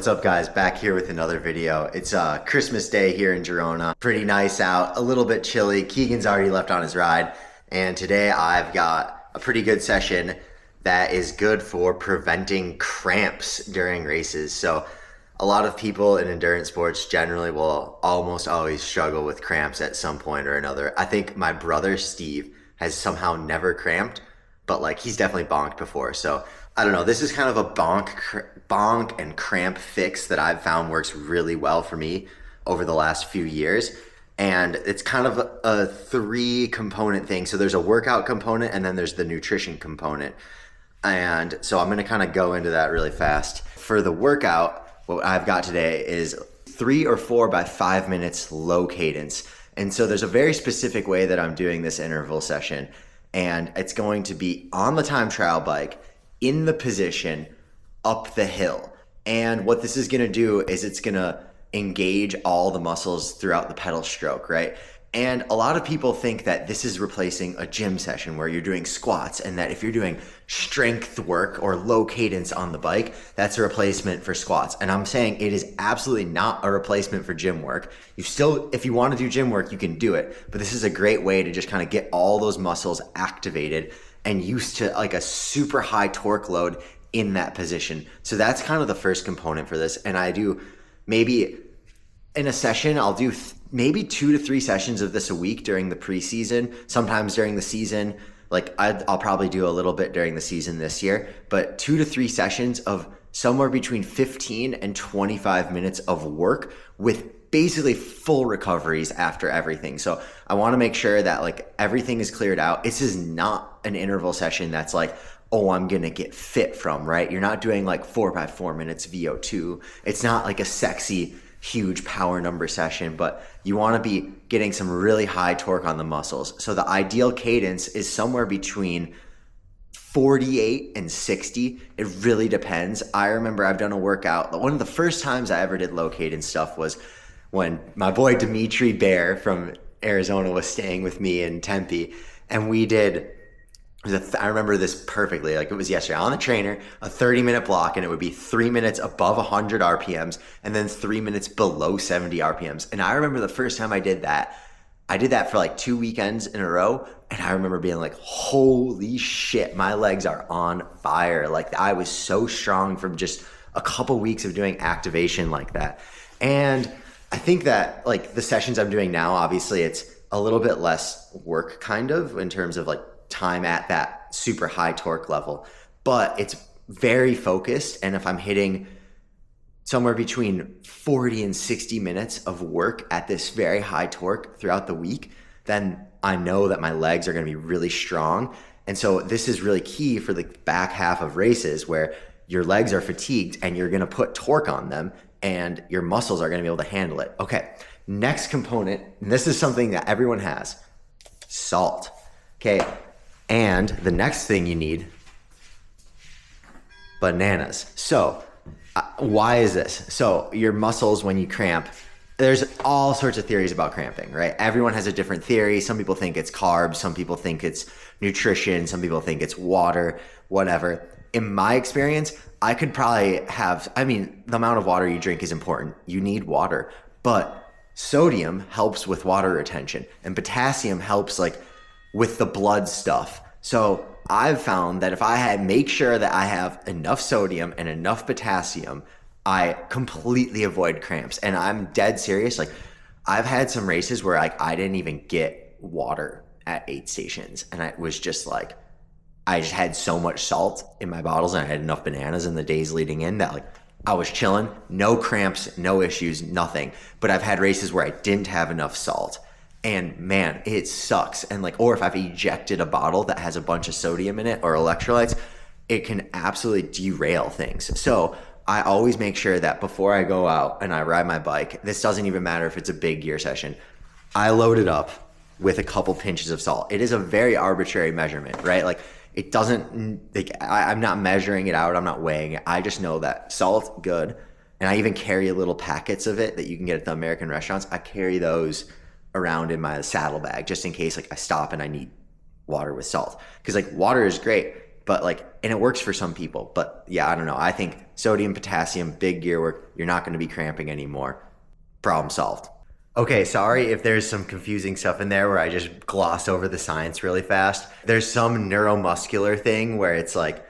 What's up, guys? Back here with another video. It's Christmas Day here in Girona. Pretty nice out, a little bit chilly. Keegan's already left on his ride, and today I've got a pretty good session that is good for preventing cramps during races. So a lot of people in endurance sports generally will almost always struggle with cramps at some point or another. I think my brother Steve has somehow never cramped, but like he's definitely bonked before. So I don't know, this is kind of a bonk and cramp fix that I've found works really well for me over the last few years. And it's kind of a 3-component thing. So there's a workout component and then there's the nutrition component. And so I'm gonna kind of go into that really fast. For the workout, what I've got today is 3 or 4 by 5 minutes low cadence. And so there's a very specific way that I'm doing this interval session. And it's going to be on the time trial bike, in the position, up the hill. And what this is gonna do is it's gonna engage all the muscles throughout the pedal stroke, right? And a lot of people think that this is replacing a gym session where you're doing squats, and that if you're doing strength work or low cadence on the bike, that's a replacement for squats. And I'm saying it is absolutely not a replacement for gym work. You still, if you want to do gym work, you can do it, but this is a great way to just kind of get all those muscles activated and used to like a super high torque load in that position. So that's kind of the first component for this. And I do maybe in a session, I'll do maybe 2 to 3 sessions of this a week during the preseason, sometimes during the season. Like I'll probably do a little bit during the season this year, but 2 to 3 sessions of somewhere between 15 and 25 minutes of work with basically full recoveries after everything. So I want to make sure that like everything is cleared out. This is not an interval session that's like, oh, I'm going to get fit from, right? You're not doing like 4 by 4 minutes VO2. It's not like a sexy, huge power number session, but you want to be getting some really high torque on the muscles. So the ideal cadence is somewhere between 48 and 60. It really depends. I remember I've done a workout. One of the first times I ever did low cadence stuff was when my boy Dimitri Bear from Arizona was staying with me in Tempe, and we did, I remember this perfectly, like it was yesterday, on the trainer, a 30-minute block, and it would be 3 minutes above 100 RPMs and then 3 minutes below 70 RPMs. And I remember the first time I did that for like 2 weekends in a row, and I remember being like, holy shit, my legs are on fire. Like I was so strong from just a couple weeks of doing activation like that. And I think that like the sessions I'm doing now, obviously it's a little bit less work kind of in terms of like time at that super high torque level, but it's very focused. And if I'm hitting somewhere between 40 and 60 minutes of work at this very high torque throughout the week, then I know that my legs are going to be really strong. And so this is really key for the back half of races where your legs are fatigued and you're going to put torque on them and your muscles are going to be able to handle it. Okay, next component, and this is something that everyone has, salt. Okay, and the next thing you need, bananas. So why is this? So your muscles, when you cramp, there's all sorts of theories about cramping, right? Everyone has a different theory. Some people think it's carbs, some people think it's nutrition, some people think it's water, whatever. In my experience, I could probably have, the amount of water you drink is important. You need water, but sodium helps with water retention and potassium helps like with the blood stuff. So I've found that if I make sure that I have enough sodium and enough potassium, I completely avoid cramps. And I'm dead serious. Like I've had some races where like I didn't even get water at aid stations. And I was just like, I just had so much salt in my bottles and I had enough bananas in the days leading in that like I was chilling, no cramps, no issues, nothing. But I've had races where I didn't have enough salt. And man, it sucks. And like, or if I've ejected a bottle that has a bunch of sodium in it or electrolytes, it can absolutely derail things. So I always make sure that before I go out and I ride my bike, this doesn't even matter if it's a big gear session, I load it up with a couple pinches of salt. It is a very arbitrary measurement, right? Like it doesn't, like, I'm not measuring it out. I'm not weighing it. I just know that salt, good. And I even carry little packets of it that you can get at the American restaurants. I carry those around in my saddlebag just in case like I stop and I need water with salt. Because like water is great, but like, and it works for some people, but yeah, I don't know. I think sodium, potassium, big gear work, you're not going to be cramping anymore. Problem solved. Okay, sorry if there's some confusing stuff in there where I just gloss over the science really fast. There's some neuromuscular thing where it's like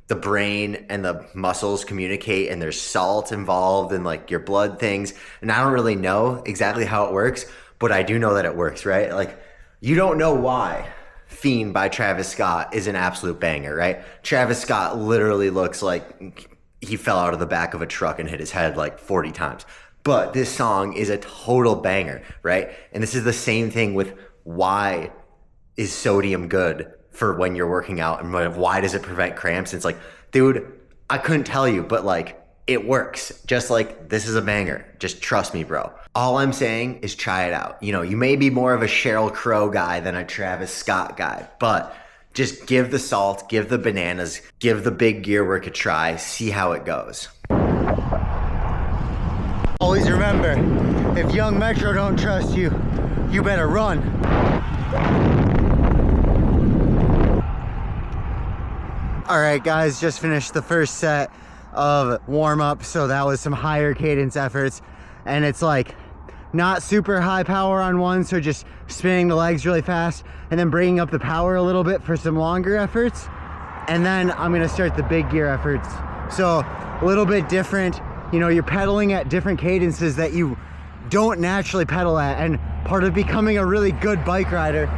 the brain and the muscles communicate and there's salt involved and like your blood things. And I don't really know exactly how it works, but I do know that it works, right? Like, you don't know why Fiend by Travis Scott is an absolute banger, right? Travis Scott literally looks like he fell out of the back of a truck and hit his head like 40 times. But this song is a total banger, right? And this is the same thing with why is sodium good for when you're working out and why does it prevent cramps? It's like, dude, I couldn't tell you, but like, it works. Just like, this is a banger. Just trust me, bro. All I'm saying is try it out. You know, you may be more of a Sheryl Crow guy than a Travis Scott guy, but just give the salt, give the bananas, give the big gear work a try, see how it goes. Always remember, if Young Metro don't trust you, you better run. All right, guys, just finished the first set of warm-up, so that was some higher cadence efforts, and it's like not super high power on one, so just spinning the legs really fast and then bringing up the power a little bit for some longer efforts, and then I'm gonna start the big gear efforts. So a little bit different. You know, you're pedaling at different cadences that you don't naturally pedal at, and part of becoming a really good bike rider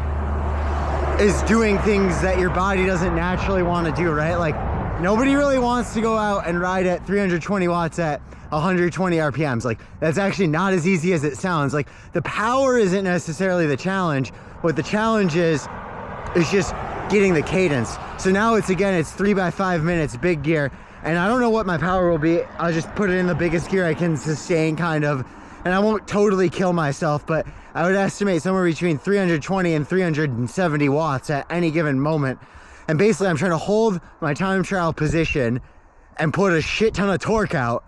is doing things that your body doesn't naturally want to do, right? Like, nobody really wants to go out and ride at 320 watts at 120 RPMs. Like, that's actually not as easy as it sounds. Like, the power isn't necessarily the challenge. What the challenge is just getting the cadence. So now it's 3 by 5 minutes, big gear. And I don't know what my power will be. I'll just put it in the biggest gear I can sustain, kind of. And I won't totally kill myself, but I would estimate somewhere between 320 and 370 watts at any given moment. And basically, I'm trying to hold my time trial position and put a shit ton of torque out.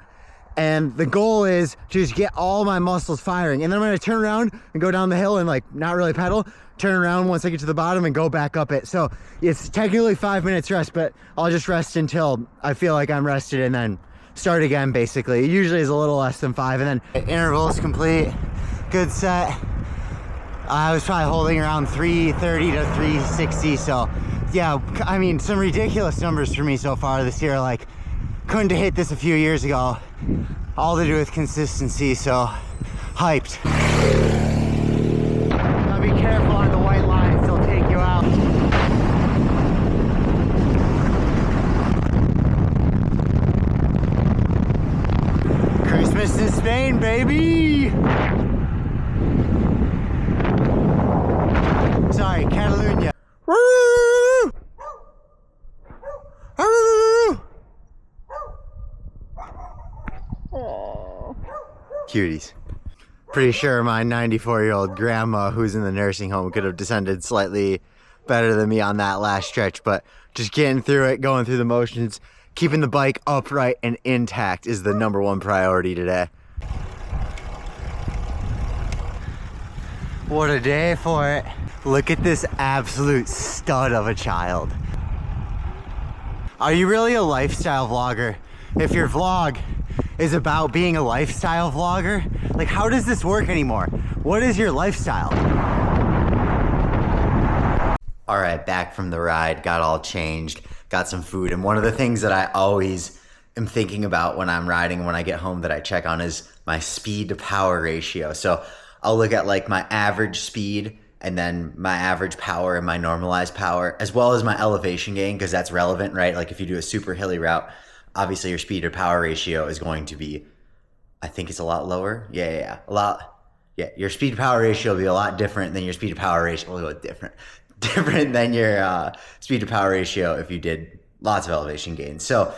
And the goal is to just get all my muscles firing. And then I'm gonna turn around and go down the hill and like not really pedal, turn around once I get to the bottom and go back up it. So it's technically 5 minutes rest, but I'll just rest until I feel like I'm rested and then start again, basically. It usually is a little less than 5, and then intervals complete, good set. I was probably holding around 330 to 360. So yeah, I mean, some ridiculous numbers for me so far this year. Like, couldn't have hit this a few years ago. All to do with consistency, so hyped. Now be careful on the white lines, they'll take you out. Christmas in Spain, baby! Sorry, Catalonia. Cuties. Pretty sure my 94-year-old grandma who's in the nursing home could have descended slightly better than me on that last stretch, but just getting through it, going through the motions, keeping the bike upright and intact is the #1 priority today. What a day for it. Look at this absolute stud of a child. Are you really a lifestyle vlogger? If your vlog is about being a lifestyle vlogger, like, how does this work anymore? What is your lifestyle? All right, back from the ride, got all changed, got some food. And one of the things that I always am thinking about when I'm riding, when I get home, that I check on is my speed to power ratio. So I'll look at like my average speed and then my average power and my normalized power, as well as my elevation gain, because that's relevant, right? Like if you do a super hilly route, obviously your speed to power ratio is going to be, I think it's a lot lower. Yeah. Your speed to power ratio will be a lot different than your speed to power ratio, different than your speed to power ratio if you did lots of elevation gains. So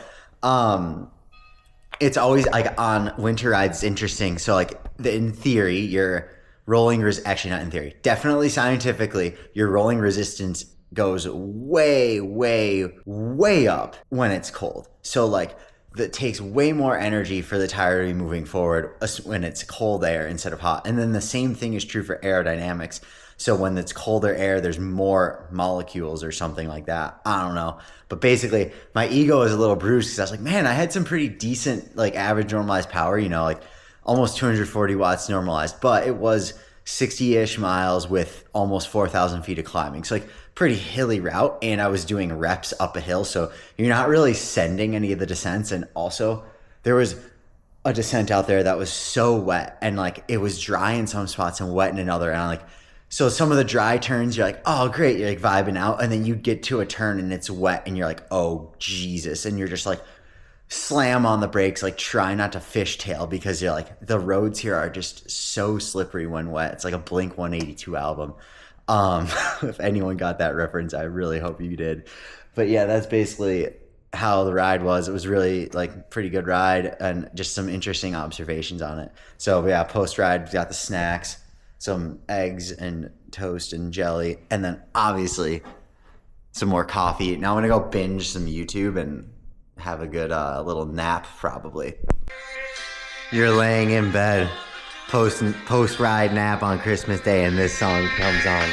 it's always like on winter rides, it's interesting. So like in theory, your rolling, actually not in theory, definitely scientifically, your rolling resistance goes way, way, way up when it's cold. So like that takes way more energy for the tire to be moving forward when it's cold air instead of hot. And then the same thing is true for aerodynamics. So when it's colder air, there's more molecules or something like that. I don't know. But basically, my ego is a little bruised because I was like, man, I had some pretty decent, like average normalized power, you know, like almost 240 watts normalized, but it was 60-ish miles with almost 4,000 feet of climbing. So like pretty hilly route. And I was doing reps up a hill. So you're not really sending any of the descents. And also there was a descent out there that was so wet and like it was dry in some spots and wet in another. And I'm like, so some of the dry turns, you're like, oh great. You're like vibing out. And then you get to a turn and it's wet and you're like, oh Jesus. And you're just like, slam on the brakes, like try not to fishtail because you're like the roads here are just so slippery when wet. It's like a Blink 182 album. If anyone got that reference, I really hope you did. But yeah, that's basically how the ride was. It was really like pretty good ride and just some interesting observations on it. So yeah, post ride, we got the snacks, some eggs and toast and jelly, and then obviously some more coffee. Now I'm gonna go binge some YouTube and have a good little nap probably. You're laying in bed post ride nap on Christmas Day and this song comes on.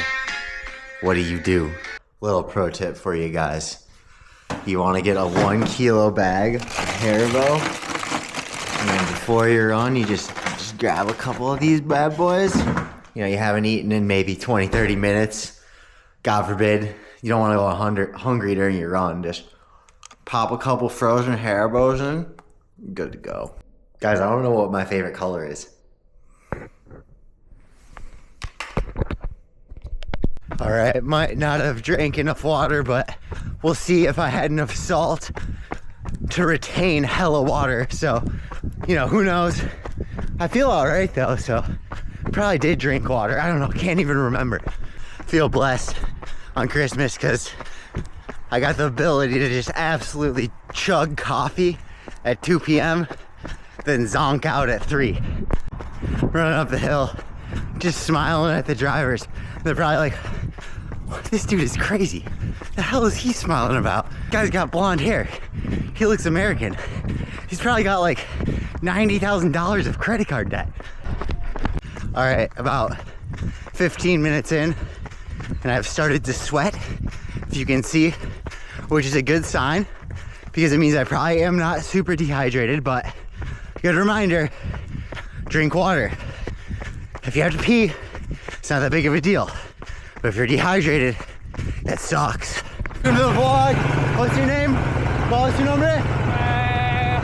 What do? Little pro tip for you guys. You want to get a 1 kilo bag of Haribo, and then before you run you just grab a couple of these bad boys. You know, you haven't eaten in maybe 20-30 minutes. God forbid you don't want to go hungry during your run. Just pop a couple frozen Haribos in, good to go. Guys, I don't know what my favorite color is. All right, might not have drank enough water, but we'll see if I had enough salt to retain hella water. So, you know, who knows? I feel all right though, so probably did drink water. I don't know, can't even remember. Feel blessed on Christmas because I got the ability to just absolutely chug coffee at 2 p.m. then zonk out at 3. Running up the hill, just smiling at the drivers. They're probably like, this dude is crazy. The hell is he smiling about? Guy's got blonde hair. He looks American. He's probably got like $90,000 of credit card debt. All right, about 15 minutes in, and I've started to sweat, if you can see, which is a good sign because it means I probably am not super dehydrated, but good reminder, drink water. If you have to pee, it's not that big of a deal. But if you're dehydrated, that sucks. Welcome to the vlog. What's your name? ¿Cuál es tu nombre?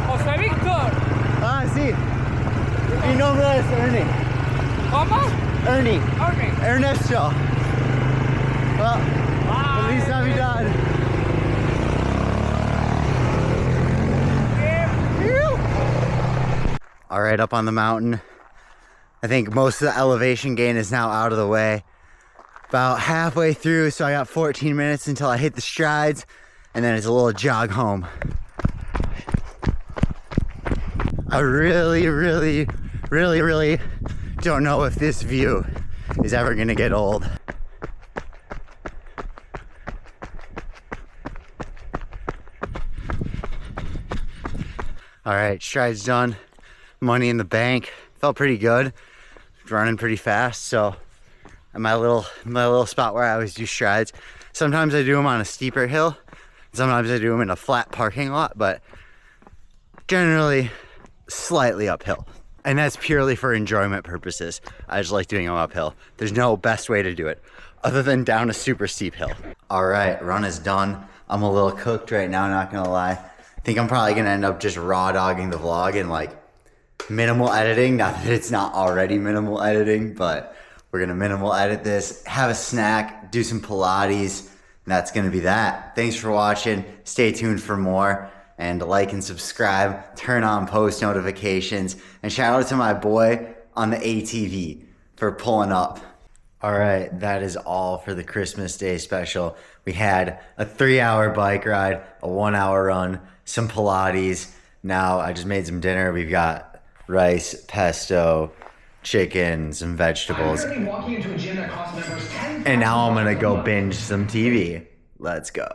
José Víctor. Ah, sí. Mi nombre es Ernie. ¿Cómo? Ernie. Ernie. Ernesto. Well, Feliz Navidad. All right, up on the mountain. I think most of the elevation gain is now out of the way. About halfway through, so I got 14 minutes until I hit the strides, and then it's a little jog home. I really don't know if this view is ever gonna get old. All right, strides done. Money in the bank. Felt pretty good. Running pretty fast, so at my little spot where I always do strides. Sometimes I do them on a steeper hill. Sometimes I do them in a flat parking lot, but generally slightly uphill. And that's purely for enjoyment purposes. I just like doing them uphill. There's no best way to do it other than down a super steep hill. All right, run is done. I'm a little cooked right now, not gonna lie. I think I'm probably gonna end up just raw dogging the vlog and like minimal editing. Not that it's not already minimal editing, but we're gonna minimal edit this, have a snack, do some Pilates, and that's gonna be that. Thanks for watching. Stay tuned for more, and like and subscribe, turn on post notifications, and shout out to my boy on the ATV for pulling up. All right, that is all for the Christmas Day special. We had a 3-hour bike ride, a 1-hour run, some Pilates. Now I just made some dinner. We've got rice, pesto, chicken, some vegetables. And now I'm gonna go binge some TV. Let's go.